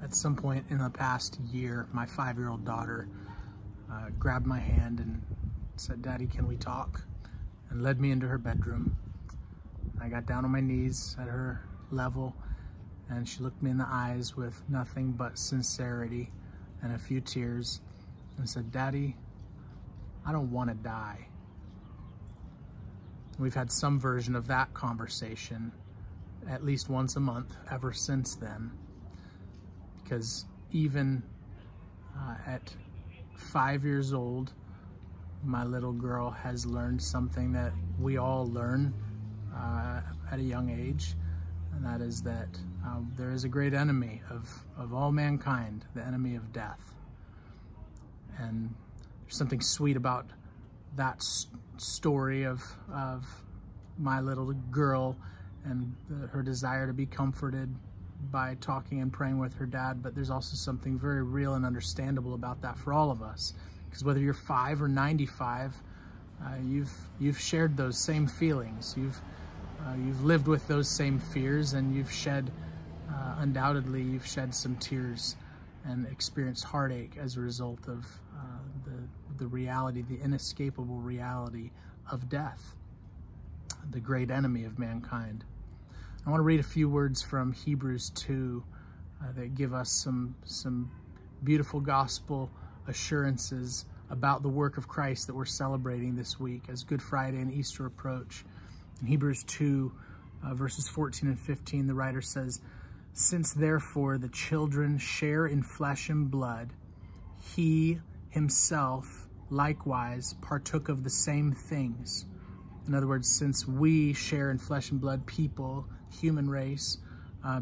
At some point in the past year, my 5-year-old daughter grabbed my hand and said, "Daddy, can we talk?" and led me into her bedroom. I got down on my knees at her level, and she looked me in the eyes with nothing but sincerity and a few tears and said, "Daddy, I don't want to die." We've had some version of that conversation at least once a month ever since then, because even at 5 years old, my little girl has learned something that we all learn at a young age, and that is that there is a great enemy of all mankind, the enemy of death. And there's something sweet about that story of my little girl and her desire to be comforted by talking and praying with her dad, but there's also something very real and understandable about that for all of us, because whether you're 5 or 95, you've shared those same feelings, you've lived with those same fears, and you've shed undoubtedly you've shed some tears and experienced heartache as a result of the reality, the inescapable reality of death, the great enemy of mankind. I want to read a few words from Hebrews 2 that give us some beautiful gospel assurances about the work of Christ that we're celebrating this week as Good Friday and Easter approach. In Hebrews 2, verses 14 and 15, the writer says, "Since therefore the children share in flesh and blood, he himself likewise partook of the same things." In other words, since we share in flesh and blood, people, human race,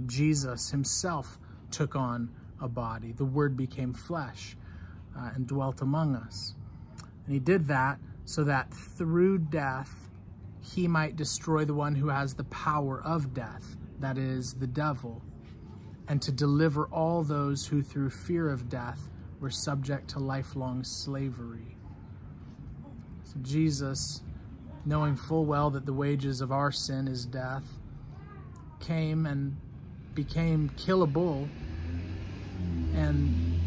Jesus himself took on a body. The Word became flesh and dwelt among us. And he did that so that through death, he might destroy the one who has the power of death, that is, the devil, and to deliver all those who through fear of death were subject to lifelong slavery. So Jesus, knowing full well that the wages of our sin is death, came and became killable, and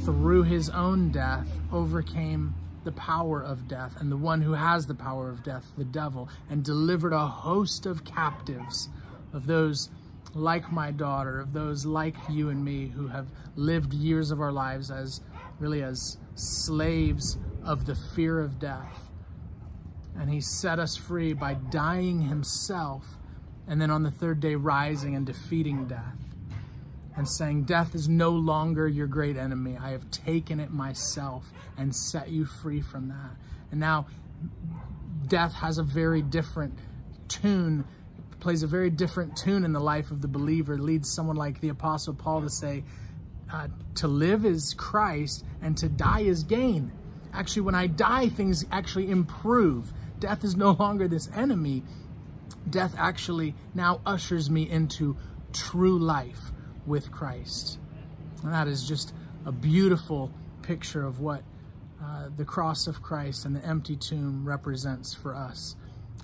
through his own death overcame the power of death and the one who has the power of death, the devil, and delivered a host of captives, of those like my daughter, of those like you and me who have lived years of our lives as slaves of the fear of death. And he set us free by dying himself, and then on the third day rising and defeating death and saying, "Death is no longer your great enemy. I have taken it myself and set you free from that." And now death has a very different tune, plays a very different tune in the life of the believer. It leads someone like the Apostle Paul to say, to live is Christ and to die is gain. Actually, when I die, things actually improve. Death is no longer this enemy. Death actually now ushers me into true life with Christ. And that is just a beautiful picture of what the cross of Christ and the empty tomb represents for us.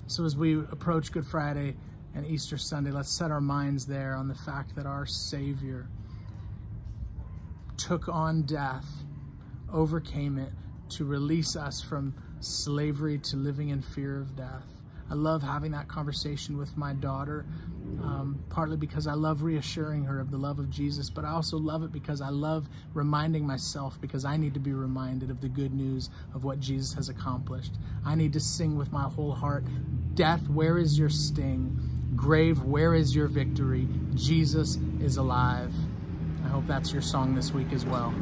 So as we approach Good Friday and Easter Sunday, let's set our minds there on the fact that our Savior took on death, overcame it, to release us from slavery to living in fear of death. I love having that conversation with my daughter, partly because I love reassuring her of the love of Jesus, but I also love it because I love reminding myself, because I need to be reminded of the good news of what Jesus has accomplished. I need to sing with my whole heart, "Death, where is your sting? Grave, where is your victory? Jesus is alive." I hope that's your song this week as well.